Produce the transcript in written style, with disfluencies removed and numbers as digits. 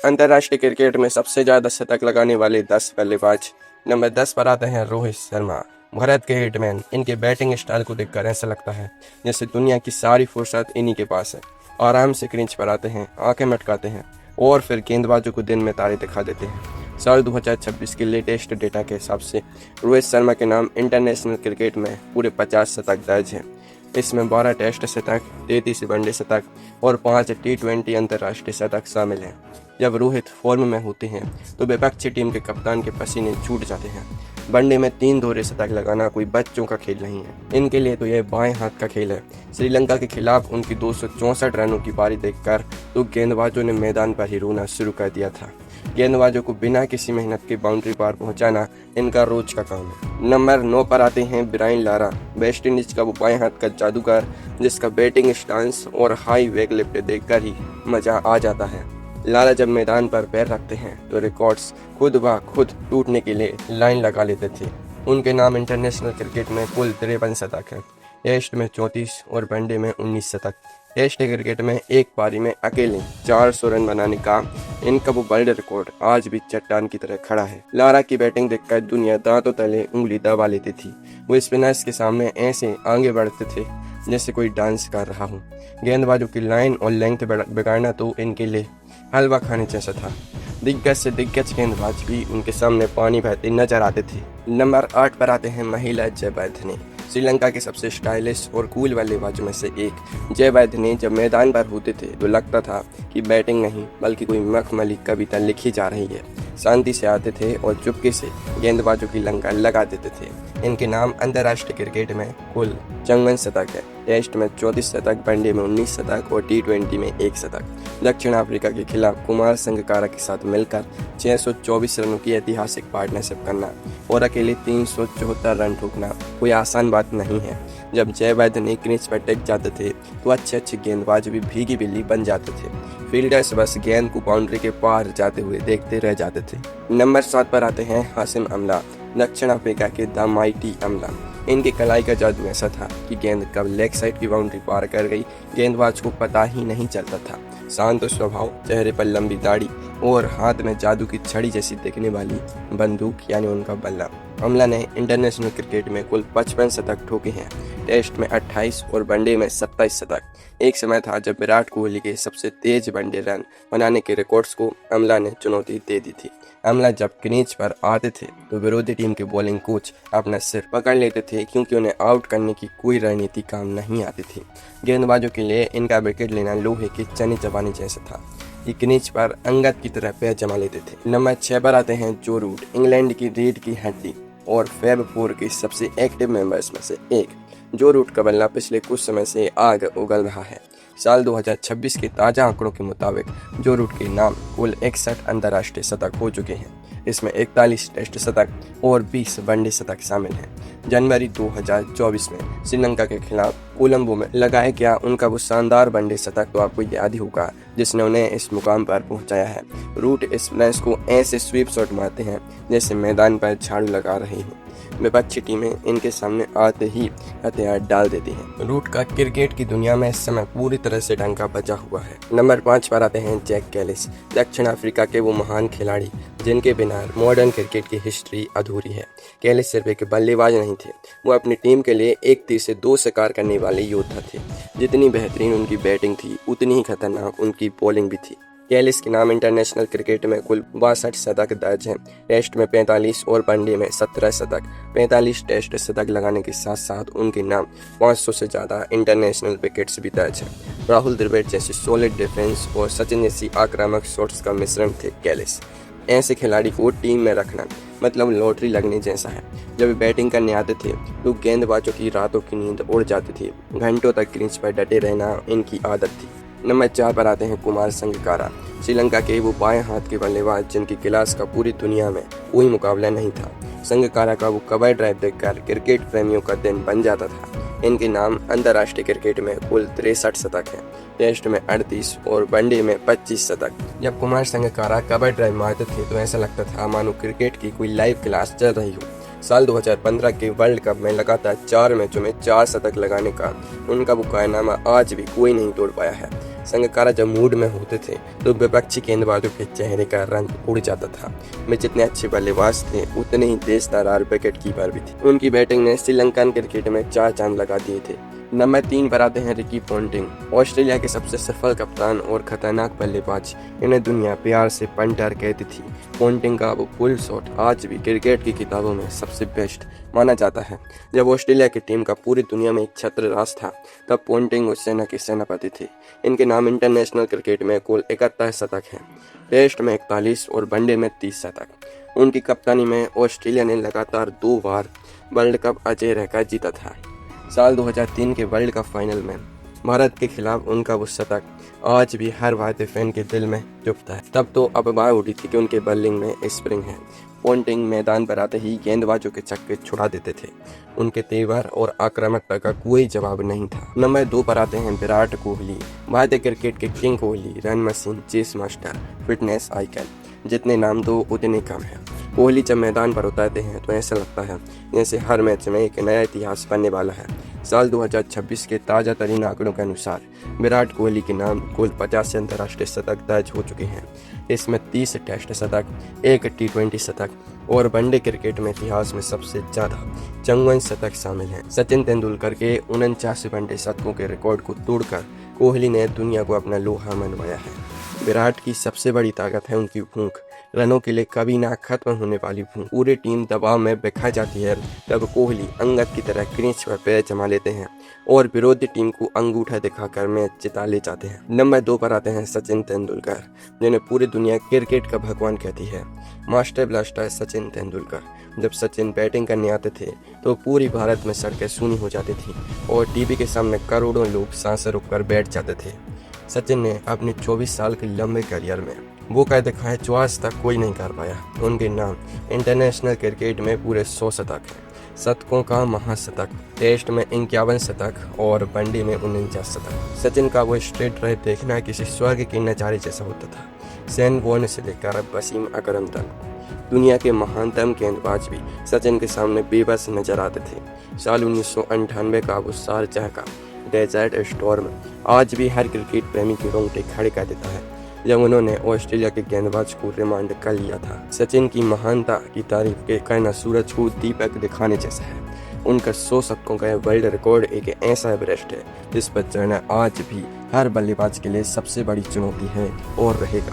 अंतर्राष्ट्रीय क्रिकेट में सबसे ज्यादा शतक लगाने वाले 10 बल्लेबाज। नंबर 10 पर आते हैं रोहित शर्मा, भारत के हिटमैन। इनके बैटिंग स्टाइल को देखकर ऐसा लगता है जैसे दुनिया की सारी फुर्सत इन्हीं के पास है। आराम से क्रीज पर आते हैं, आंखें मटकाते हैं और फिर गेंदबाजों को दिन में तारे दिखा देते हैं। साल 2026 के लेटेस्ट डेटा के हिसाब से रोहित शर्मा के नाम इंटरनेशनल क्रिकेट में पूरे 50 शतक दर्ज हैं। इसमें 12 टेस्ट शतक, 33 वनडे शतक और 5 T20 अंतर्राष्ट्रीय शतक शामिल हैं। जब रोहित फॉर्म में होते हैं तो विपक्षी टीम के कप्तान के पसीने छूट जाते हैं। वनडे में 3 दोहरे शतक लगाना कोई बच्चों का खेल नहीं है, इनके लिए तो यह बाएं हाथ का खेल है। श्रीलंका के खिलाफ उनकी 264 रनों की पारी देखकर तो गेंदबाजों ने मैदान पर ही रोना शुरू कर दिया था। गेंदबाजों को बिना किसी मेहनत के बाउंड्री पार पहुंचाना इनका रोज का काम है। नंबर 9 पर आते हैं ब्रायन लारा, वेस्ट इंडीज का वो बाएं हाथ का जादूगर जिसका बैटिंग स्टांस और हाई वेग लिफ्ट देखकर ही मजा आ जाता है। लारा जब मैदान पर पैर रखते हैं तो रिकॉर्ड्स खुद ब खुद टूटने के लिए लाइन लगा लेते थे। उनके नाम इंटरनेशनल क्रिकेट में कुल 53 शतक है, टेस्ट में 34 और वनडे में 19 शतक। टेस्ट क्रिकेट में एक पारी में अकेले 400 रन बनाने का इनका वो वर्ल्ड रिकॉर्ड आज भी चट्टान की तरह खड़ा है। लारा की बैटिंग देखकर दुनिया दांतों तले उंगली दबा लेती थी। वो स्पिनर्स के सामने ऐसे आगे बढ़ते थे जैसे कोई डांस कर रहा हो। गेंदबाजों की लाइन और लेंथ बिगाड़ना तो इनके लिए हलवा खाने जैसा था। दिग्गज से दिग्गज गेंदबाज भी उनके सामने पानी बहते नजर आते थे। नंबर 8 पर आते हैं महिला जयवर्धने, श्रीलंका के सबसे स्टाइलिश और कूल बल्लेबाजों में से एक। जयवर्धने जब मैदान पर होते थे तो लगता था कि बैटिंग नहीं बल्कि कोई मखमली कविता लिखी जा रही है। शांति से आते थे और चुपके से गेंदबाजों की लंका लगा देते थे। इनके नाम अंतर्राष्ट्रीय क्रिकेट में कुल 54 शतक है, टेस्ट में 34 शतक, वनडे में 19 शतक और T20 में 1 शतक। दक्षिण अफ्रीका के खिलाफ कुमार संगकारा के साथ मिलकर 624 रनों की ऐतिहासिक पार्टनरशिप करना और अकेले 374 रन ठोकना कोई आसान बात नहीं है। जब जयवर्धने क्रीज पर टिक जाते थे तो अच्छे गेंदबाज भी भीगी बिल्ली बन जाते थे। फील्डर्स बस गेंद को बाउंड्री के पार जाते हुए देखते रह जाते थे। नंबर 7 पर आते हैं हाशिम अमला, दक्षिण अफ्रीका के द माइटी अमला। इनकी कलाई का जादू ऐसा था कि गेंद कब लेग साइड की बाउंड्री पार कर गई गेंदबाज को पता ही नहीं चलता था। शांत स्वभाव, चेहरे पर लंबी दाढ़ी और हाथ में जादू की छड़ी जैसी दिखने वाली बंदूक यानी उनका बल्ला। अमला ने इंटरनेशनल क्रिकेट में कुल 55 शतक ठोके हैं, टेस्ट में 28 और वनडे में 27 शतक। एक समय था जब विराट कोहली के सबसे तेज वनडे रन बनाने के रिकॉर्ड्स को अमला ने चुनौती दे दी थी। अमला जब क्रीज पर आते थे तो विरोधी टीम के बॉलिंग कोच अपना सिर पकड़ लेते थे क्योंकि उन्हें आउट करने की कोई रणनीति काम नहीं आती थी। गेंदबाजों के लिए इनका विकेट लेना लोहे के चने चबाने जैसा था। ये क्रीज पर अंगद की तरह पैर जमा लेते थे। नंबर 6 पर आते हैं जो रूट, इंग्लैंड की रीढ़ की हड्डी और फैब 4 के सबसे एक्टिव मेंबर्स में से एक। जो रूट का बल्ला पिछले कुछ समय से आग उगल रहा है। साल 2026 के ताज़ा आंकड़ों के मुताबिक जो रूट के नाम कुल 61 अंतर्राष्ट्रीय शतक हो चुके हैं। इसमें 41 टेस्ट शतक और 20 वनडे शतक शामिल हैं। जनवरी 2024 में श्रीलंका के खिलाफ कोलंबो में लगाया गया उनका वो शानदार वनडे शतक तो आपको याद ही होगा जिसने उन्हें इस मुकाम पर पहुंचाया है। रूट इस मैच को ऐसे स्वीप शॉट मारते हैं जैसे मैदान पर झाड़ू लगा रही हूँ। विपक्षी टीमें इनके सामने आते ही हथियार डाल देती हैं। रूट का क्रिकेट की दुनिया में इस समय पूरी तरह से डंका बजा हुआ है। नंबर 5 पर आते हैं जैक कैलिस, दक्षिण अफ्रीका के वो महान खिलाड़ी जिनके बिना मॉडर्न क्रिकेट की हिस्ट्री अधूरी है। कैलिस सिर्फ एक बल्लेबाज नहीं थे, वो अपनी टीम के लिए एक तीर से 2 शिकार करने वाले योद्धा थे। जितनी बेहतरीन उनकी बैटिंग थी उतनी ही खतरनाक उनकी बॉलिंग भी थी। कैलिस के नाम इंटरनेशनल क्रिकेट में कुल 62 शतक दर्ज हैं, टेस्ट में 45 और वनडे में 17 शतक। 45 टेस्ट शतक लगाने के साथ साथ उनके नाम 500 से ज़्यादा इंटरनेशनल विकेट्स भी दर्ज हैं। राहुल द्रविड़ जैसे सॉलिड डिफेंस और सचिन जैसी आक्रामक शॉट्स का मिश्रण थे कैलिस। ऐसे खिलाड़ी को टीम में रखना मतलब लॉटरी लगने जैसा है। जब बैटिंग करने आते थे तो गेंदबाजों की रातों की नींद उड़ जाती थी। घंटों तक क्रीज पर डटे रहना इनकी आदत थी। नंबर 4 पर आते हैं कुमार संगकारा, श्रीलंका के वो बाएं हाथ के बल्लेबाज जिनकी क्लास का पूरी दुनिया में कोई मुकाबला नहीं था। संगकारा का वो कवर ड्राइव देखकर क्रिकेट प्रेमियों का दिन बन जाता था। इनके नाम अंतर्राष्ट्रीय क्रिकेट में कुल 63 शतक हैं, टेस्ट में 38 और वनडे में 25 शतक। जब कुमार संगकारा कवर ड्राइव मारते थे तो ऐसा लगता था मानो क्रिकेट की कोई लाइव क्लास चल रही हो। साल 2015 के वर्ल्ड कप में लगातार 4 मैचों में 4 शतक लगाने का उनका वो कारनामा आज भी कोई नहीं तोड़ पाया है। संगकारा जब मूड में होते थे तो विपक्षी गेंदबाजों के चेहरे का रंग उड़ जाता था। वे जितने अच्छे बल्लेबाज थे उतने ही तेजतर्रार और विकेट कीपर भी थे। उनकी बैटिंग ने श्रीलंकन क्रिकेट में 4 चांद लगा दिए थे। नंबर 3 पर आते हैं रिकी पोंटिंग, ऑस्ट्रेलिया के सबसे सफल कप्तान और खतरनाक बल्लेबाज। इन्हें दुनिया प्यार से पंटर कहती थी। पोंटिंग का वो पुल शॉट आज भी क्रिकेट की किताबों में सबसे बेस्ट माना जाता है। जब ऑस्ट्रेलिया की टीम का पूरी दुनिया में एक छत्र राज था तब पोंटिंग उस सेना के सेनापति थे। इनके नाम इंटरनेशनल क्रिकेट में कुल 71 शतक हैं, टेस्ट में 41 और वनडे में 30 शतक। उनकी कप्तानी में ऑस्ट्रेलिया ने लगातार 2 बार वर्ल्ड कप अजय रहकर जीता था। साल 2003 के वर्ल्ड कप फाइनल में भारत के खिलाफ उनका वो शतक आज भी हर भारतीय फैन के दिल में चुभता है। तब तो अफवाह उड़ी थी कि उनके बॉलिंग में स्प्रिंग है। पोंटिंग मैदान पर आते ही गेंदबाजों के छक्के छुड़ा देते थे। उनके तेवर और आक्रामकता का कोई जवाब नहीं था। नंबर 2 पर आते हैं विराट कोहली, भारतीय क्रिकेट के king Kohli, run machine, chase master, fitness icon. जितने नाम दो उतने कम है। कोहली जब मैदान पर उतरते हैं तो ऐसा लगता है जैसे हर मैच में एक नया इतिहास बनने वाला है। साल 2026 के ताज़ा तरीन आंकड़ों के अनुसार विराट कोहली के नाम कुल 50 अंतर्राष्ट्रीय शतक दर्ज हो चुके हैं। इसमें 30 टेस्ट शतक, 1 T20 शतक और वनडे क्रिकेट में इतिहास में सबसे ज़्यादा 54 शतक शामिल हैं। सचिन तेंदुलकर के 49 वनडे शतकों के रिकॉर्ड को तोड़कर कोहली ने दुनिया को अपना लोहा मनवाया है। विराट की सबसे बड़ी ताकत है उनकी भूख, रनों के लिए कभी ना खत्म होने वाली भूख। पूरी टीम दबाव में बिखर जाती है तब कोहली अंगद की तरह क्रीज पर पैर जमा लेते हैं और विरोधी टीम को अंगूठा दिखाकर मैच जिता ले जाते हैं। नंबर 2 पर आते हैं सचिन तेंदुलकर, जिन्हें पूरी दुनिया क्रिकेट का भगवान कहती है। Master blaster Sachin Tendulkar. जब सचिन बैटिंग करने आते थे तो पूरी भारत में सड़कें सूनी हो जाती थी और टीवी के सामने करोड़ों लोग सांसें रोककर बैठ जाते थे। सचिन ने अपने 24 साल के लंबे करियर में वो कह दिखाया जो आज तक कोई नहीं कर पाया। उनके नाम इंटरनेशनल क्रिकेट में पूरे 100 शतक हैं, शतकों का महाशतक, टेस्ट में 51 शतक और वनडे में 49 शतक। सचिन का वो स्ट्रेट ड्राइव देखना किसी स्वर्ग के नज़ारे जैसा होता था। शेन वॉर्न से लेकर वसीम अकरम तक दुनिया के महानतम गेंदबाज भी सचिन के सामने बेबस नजर आते थे। साल 1998 का वो शारजाह का डेजर्ट स्टॉर्म आज भी हर क्रिकेट प्रेमी के रोंगटे खड़े कर देता है जब उन्होंने ऑस्ट्रेलिया के गेंदबाज को रिमांड कर लिया था। सचिन की महानता की तारीफ के कहना सूरज को दीपक दिखाने जैसा है। उनका 100 शतकों का वर्ल्ड रिकॉर्ड एक ऐसा एवरेस्ट है जिस पर चढ़ना आज भी हर बल्लेबाज के लिए सबसे बड़ी चुनौती है और रहेगा।